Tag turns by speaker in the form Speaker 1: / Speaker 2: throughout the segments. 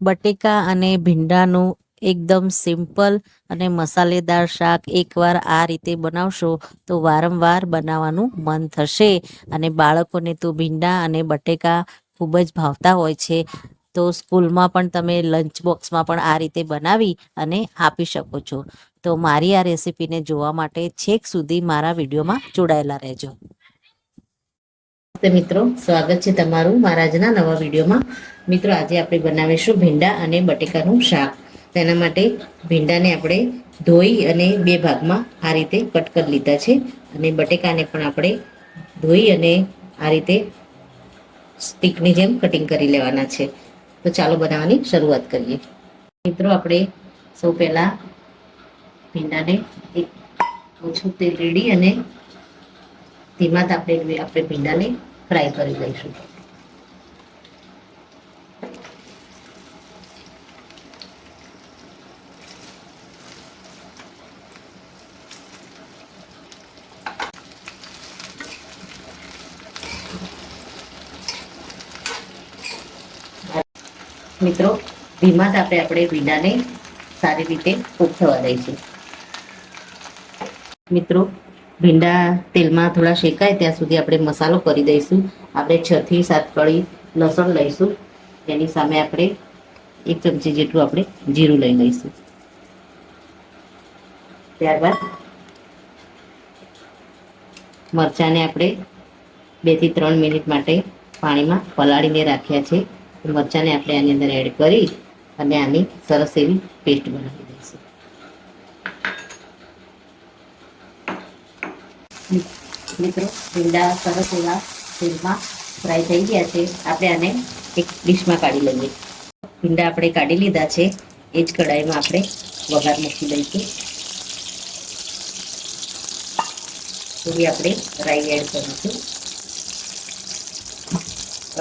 Speaker 1: બટેકા અને ભીંડાનું એકદમ સિમ્પલ અને મસાલેદાર શાક એકવાર આ રીતે બનાવશો તો વારંવાર બનાવવાનું મન થશે. અને બાળકોને તો ભીંડા અને બટેકા ખૂબ જ ભાવતા હોય છે. તો સ્કૂલમાં પણ તમે લંચ બોક્સમાં પણ આ રીતે બનાવી અને આપી શકો છો. તો મારી આ રેસીપીને જોવા માટે છેક સુધી મારા વિડીયોમાં જોડાયેલા રહેજો. મિત્રો, સ્વાગત છે તમારું મારા આજના નવા વિડીયોમાં. મિત્રો, આજે આપણે બનાવીશું ભીંડા અને બટેકાનું શાક. તેના માટે ભીંડાને આપણે ધોઈ અને બે ભાગમાં આ રીતે કટ કરી લીધા છે. અને બટેકાને પણ આપણે ધોઈ અને આ રીતે સ્ટીકની જેમ કટિંગ કરી લેવાના છે. તો ચાલો બનાવવાની શરૂઆત કરીએ. મિત્રો, આપણે સૌ પહેલા ભીંડાને એક ઓછું તેલ રેડી અને ધીમા તાપે આપણે ભીંડાને ફ્રાય કરી લઈશું. મિત્રો, ધીમા તાપે આપણે ભીંડાને સારી રીતે કૂક થવા દઈશું. મિત્રો, ભીંડા તેલમાં થોડા શેકાય ત્યાં સુધી આપણે મસાલો કરી દઈશું. આપણે 6 થી 7 કળી લસણ લઈશું. તેની સામે આપણે 1 ચમચી જેટલું આપણે જીરું લઈ લઈશું. ત્યારબાદ મરચાંને આપણે 2 થી 3 મિનિટ માટે પાણીમાં પલાળીને રાખ્યા છે. મરચાંને આપણે આની અંદર એડ કરી અને આની સરસ એવી પેસ્ટ બનાવી દઈશું. મિત્રો, ભીંડા સરસ એવા તેલમાં ફ્રાય થઈ ગયા છે. આપણે આને એક ડીશમાં કાઢી લઈએ. ભીંડા આપણે કાઢી લીધા છે. એ જ કઢાઈમાં આપણે વઘાર મૂકી દઈશું. થોડી આપણે રાઈ એડ કરીશું.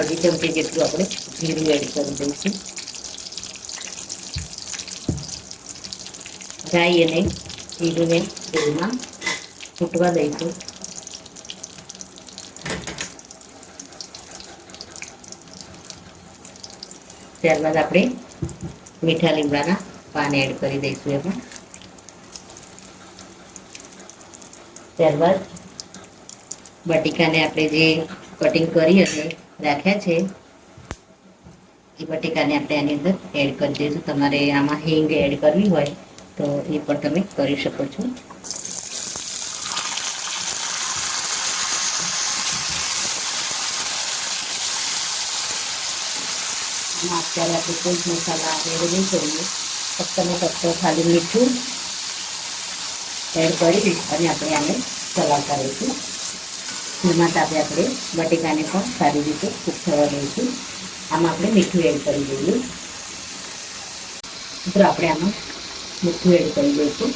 Speaker 1: 1/2 ચમચી જેટલું આપણે જીરું એડ કરી દઈશું. રાઈ અને જીરુંને તેલમાં ફૂટવા દઈશું. ત્યારબાદ આપણે મીઠા લીમડાના પાન એડ કરી દઈશું એમાં. ત્યારબાદ બટેકાને આપણે જે કટિંગ કરી અને રાખ્યા છે એ બટેકાને આપણે આની અંદર એડ કરી દઈશું. તમારે આમાં હિંગ એડ કરવી હોય તો એ પણ તમે કરી શકો છો. અત્યારે આપણે કોઈ જ મસાલા એડ નહીં કરીએ. ફક્ત ને ફક્ત ખાલી મીઠું એડ કરી અને આપણે આને ચલાવતા રહીશું. ધીમા તાપે આપણે બટેકાને પણ સારી રીતે કૂક થવા દઈશું. આમાં આપણે મીઠું એડ કરી દઈએ. મિત્રો, આપણે આમાં મીઠું એડ કરી દઈશું.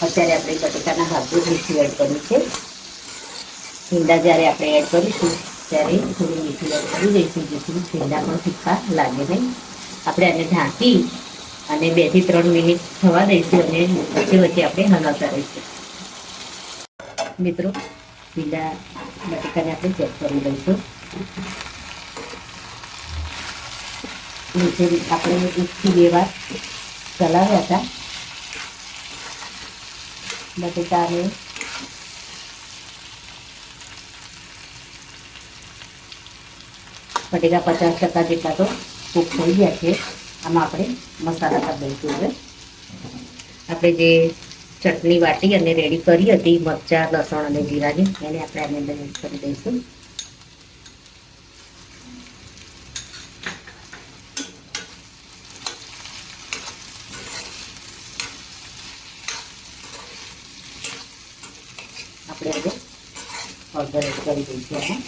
Speaker 1: અત્યારે આપણે બટેકાના ભાગમાં મીઠું એડ કર્યું છે. ભીંડા જ્યારે આપણે એડ કરીશું ત્યારે થોડું મીઠું એડ કરી દઈશું, જેથી ભીંડા પણ તીખા લાગે નહીં. આપણે આને ઢાંકી અને 2 થી 3 મિનિટ થવા દઈશું અને વચ્ચે વચ્ચે આપણે હલાવતા રહીશું. મિત્રો, ભીંડા બટેકાને આપણે ચેક કરી દઈશું. નીચે આપણે 1 થી 2 વાર ચલાવ્યા હતા. બટેકાને બટેકા 50% જેટલા તો કૂક થઈ ગયા છે. આમાં આપણે મસાલા કરી દઈશું. હવે આપણે જે ચટણી વાટી અને રેડી કરી હતી મરચાં, લસણ અને જીરાની, એને આપણે આની અંદર એડ કરી દઈશું. આપણે હવે હળદર એડ કરી દઈશું આમાં.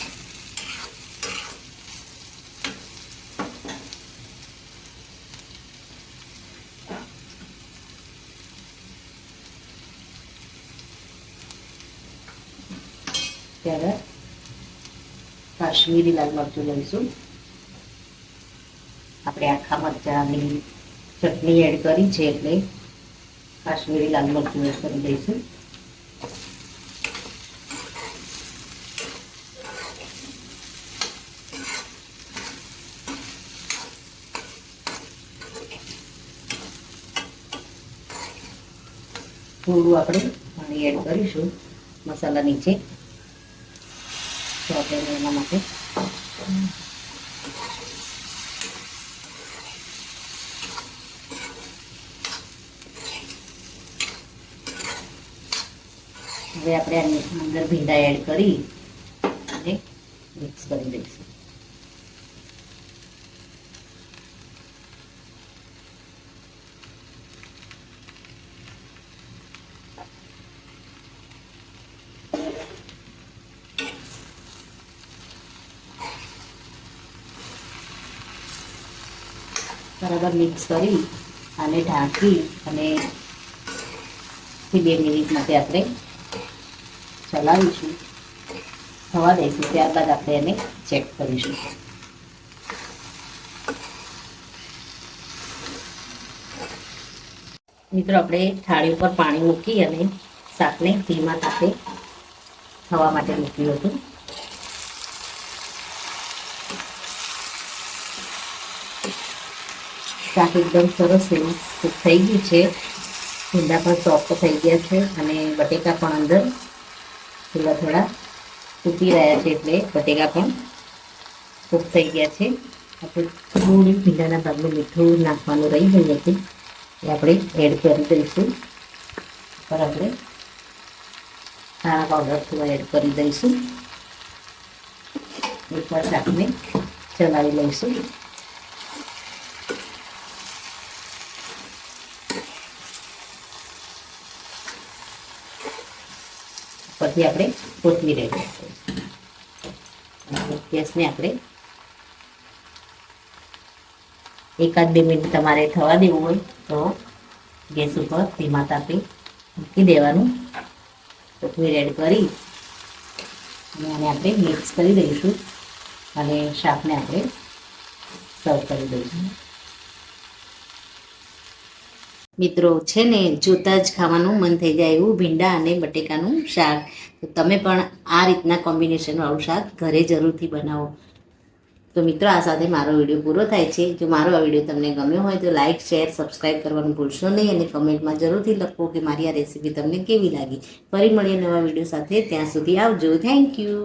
Speaker 1: ત્યારે કાશ્મીરી લાલ મરચું લઈશું. આપણે આખા મરચાંની ચટણી એડ કરી છે એટલે કાશ્મીરી લાલ મરચું એડ કરી દઈશું. થોડું આપણે પાણી એડ કરીશું મસાલા નીચે ચોટે એના માટે. હવે આપણે આની અંદર ભીંડા એડ કરી અને મિક્સ કરી દઈશું. બરાબર મિક્સ કરી અને ઢાંકી અને 2 મિનિટ માટે આપણે ચલાવીશું, થવા દઈશું. ત્યારબાદ આપણે એને ચેક કરીશું. મિત્રો આપણે થાળી ઉપર પાણી મૂકી અને શાકને ધીમા તાપે થવા માટે મૂક્યું હતું. શાક એકદમ સરસ એવું કૂક થઈ ગયું છે. ભીંડા પણ સોફ્ટ થઈ ગયા છે અને બટેકા પણ અંદર થોડા તૂટી રહ્યા છે, એટલે બટેકા પણ કૂક થઈ ગયા છે. આપણે થોડું ભીંડાના ભાગનું મીઠું નાખવાનું રહી ગયું હતું, એ આપણે એડ કરી દઈશું. પર આપણે ધાણા પાવડર થોડો એડ કરી દઈશું. એકવાર શાકને ચલાવી લઈશું. પછી આપણે કોથમીર એડ કરીશું. ગેસને આપણે 1-2 મિનિટ તમારે થવા દેવું હોય તો ગેસ ઉપર ધીમા તાપે મૂકી દેવાનું. કોથમીર એડ કરી અને આને આપણે મિક્સ કરી દઈશું અને શાકને આપણે સર્વ કરી દઈશું. મિત્રો છે ને, જોતાં જ ખાવાનું મન થઈ જાય એવું ભીંડા અને બટેકાનું શાક. તો તમે પણ આ રીતના કોમ્બિનેશનવાળું શાક ઘરે જરૂરથી બનાવો. તો મિત્રો, આ સાથે મારો વિડીયો પૂરો થાય છે. જો મારો આ વિડીયો તમને ગમ્યો હોય તો લાઇક, શેર, સબસ્ક્રાઈબ કરવાનું ભૂલશો નહીં અને કમેન્ટમાં જરૂરથી લખો કે મારી આ રેસીપી તમને કેવી લાગી. ફરી મળીએ નવા વિડીયો સાથે. ત્યાં સુધી આવજો. Thank you.